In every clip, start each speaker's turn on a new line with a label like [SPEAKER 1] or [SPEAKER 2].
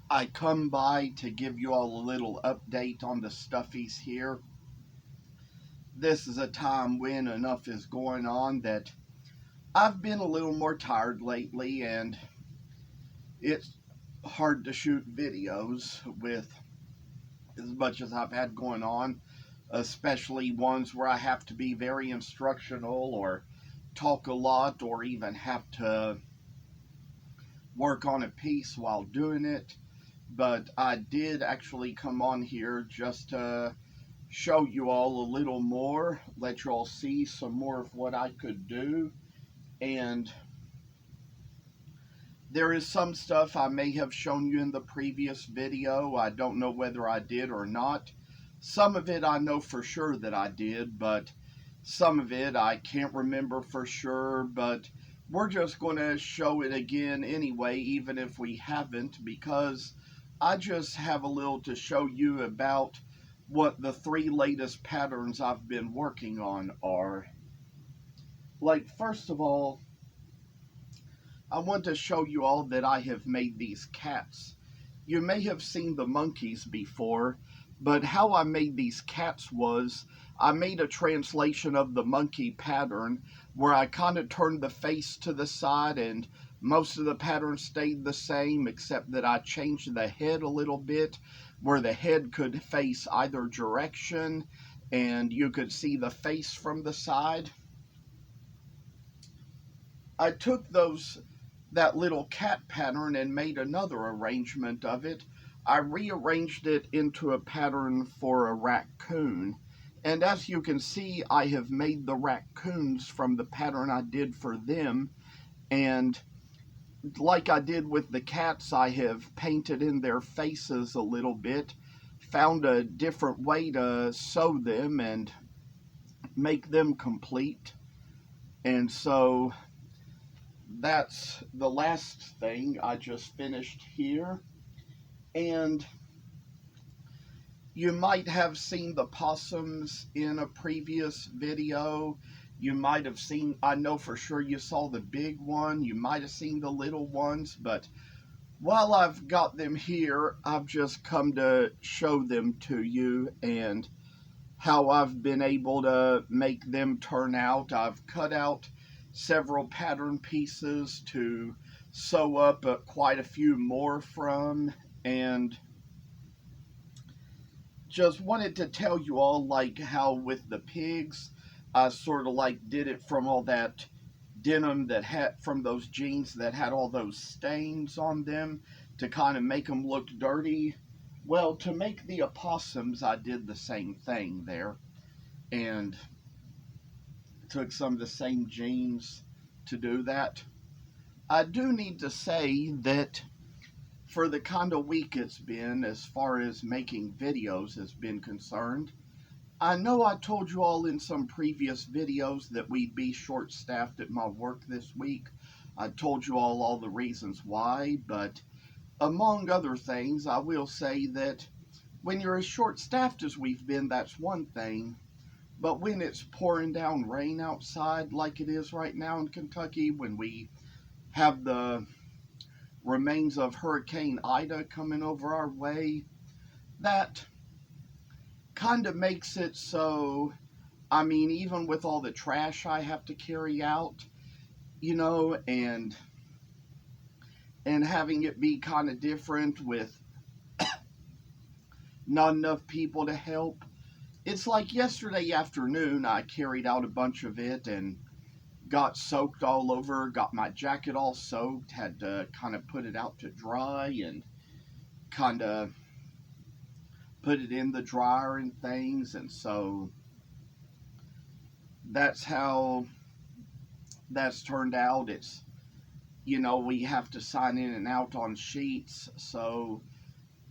[SPEAKER 1] I come by to give you all a little update on the Stuffies here. This is a time when enough is going on that I've been a little more tired lately, and it's hard to shoot videos with as much as I've had going on, especially ones where I have to be very instructional or talk a lot or even have to work on a piece while doing it. But I did actually come on here just to show you all a little more, let you all see some more of what I could do. And there is some stuff I may have shown you in the previous video. I don't know whether I did or not. Some of it I know for sure that I did, but some of it I can't remember for sure. But we're just going to show it again anyway, even if we haven't, because I just have a little to show you about what the 3 latest patterns I've been working on are. Like, first of all, I want to show you all that I have made these cats. You may have seen the monkeys before, but how I made these cats was I made a translation of the monkey pattern where I kind of turned the face to the side, and most of the pattern stayed the same except that I changed the head a little bit where the head could face either direction and you could see the face from the side. I took that little cat pattern and made another arrangement of it. I rearranged it into a pattern for a raccoon. And as you can see, I have made the raccoons from the pattern I did for them. And like I did with the cats, I have painted in their faces a little bit, found a different way to sew them and make them complete. And so that's the last thing I just finished here. And you might have seen the possums in a previous video. You might have seen, I know for sure you saw the big one. You might have seen the little ones, but while I've got them here, I've just come to show them to you and how I've been able to make them turn out. I've cut out several pattern pieces to sew up quite a few more from, and just wanted to tell you all, like how with the pigs I sort of like did it from all that denim that had from those jeans that had all those stains on them to kind of make them look dirty. Well, to make the opossums I did the same thing there and took some of the same jeans to do that. I do need to say that for the kind of week it's been as far as making videos has been concerned, I know I told you all in some previous videos that we'd be short-staffed at my work this week. I told you all the reasons why, but among other things, I will say that when you're as short-staffed as we've been, that's one thing. But when it's pouring down rain outside like it is right now in Kentucky, when we have the remains of Hurricane Ida coming over our way, that kind of makes it so, I mean, even with all the trash I have to carry out, and having it be kind of different with not enough people to help. It's like yesterday afternoon, I carried out a bunch of it and got soaked all over, got my jacket all soaked, had to kind of put it out to dry and kind of put it in the dryer and things. And so that's how that's turned out. It's, we have to sign in and out on sheets. So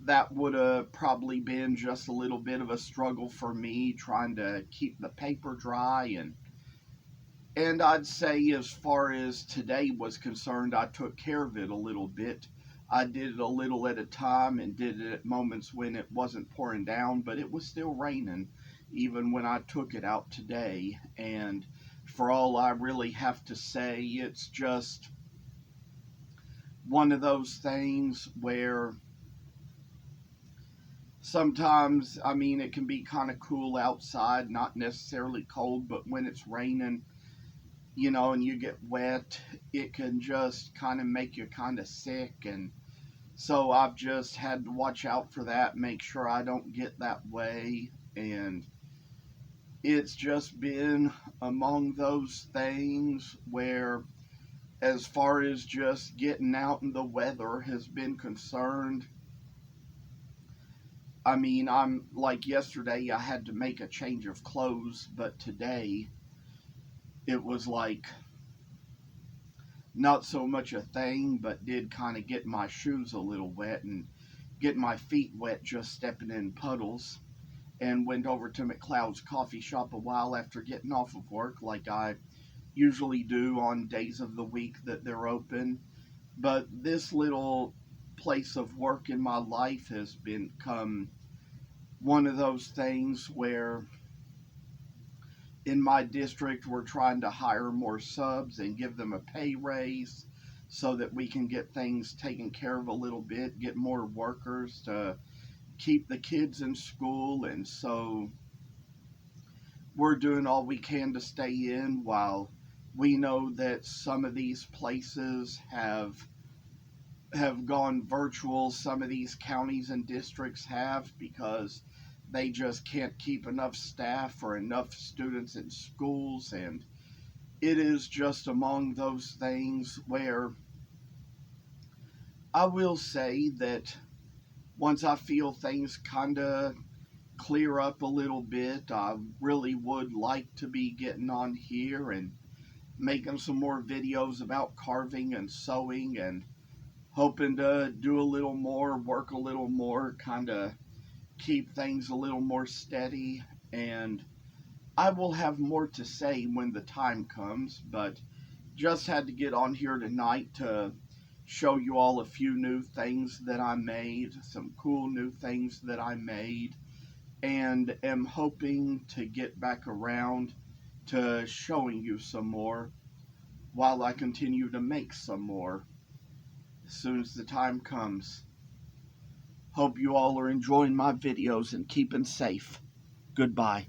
[SPEAKER 1] that would have probably been just a little bit of a struggle for me trying to keep the paper dry. And I'd say as far as today was concerned, I took care of it a little bit. I did it a little at a time and did it at moments when it wasn't pouring down, but it was still raining even when I took it out today. And for all I really have to say, it's just one of those things where sometimes, I mean, it can be kind of cool outside, not necessarily cold, but when it's raining, and you get wet, it can just kind of make you kind of sick. And so I've just had to watch out for that, make sure I don't get that way. And it's just been among those things where, as far as just getting out in the weather has been concerned, I mean, I'm like yesterday, I had to make a change of clothes, but today it was like not so much a thing, but did kind of get my shoes a little wet and get my feet wet just stepping in puddles. And went over to McLeod's coffee shop a while after getting off of work, like I usually do on days of the week that they're open. But this little place of work in my life has become one of those things where in my district we're trying to hire more subs and give them a pay raise so that we can get things taken care of a little bit, get more workers to keep the kids in school. And so we're doing all we can to stay in, while we know that some of these places have gone virtual. Some of these counties and districts have, because they just can't keep enough staff or enough students in schools. And it is just among those things where I will say that once I feel things kind of clear up a little bit, I really would like to be getting on here and making some more videos about carving and sewing, and hoping to do a little more, work a little more, kind of keep things a little more steady. And I will have more to say when the time comes, but just had to get on here tonight to show you all a few new things that I made, some cool new things that I made, and am hoping to get back around to showing you some more while I continue to make some more as soon as the time comes. Hope you all are enjoying my videos and keeping safe. Goodbye.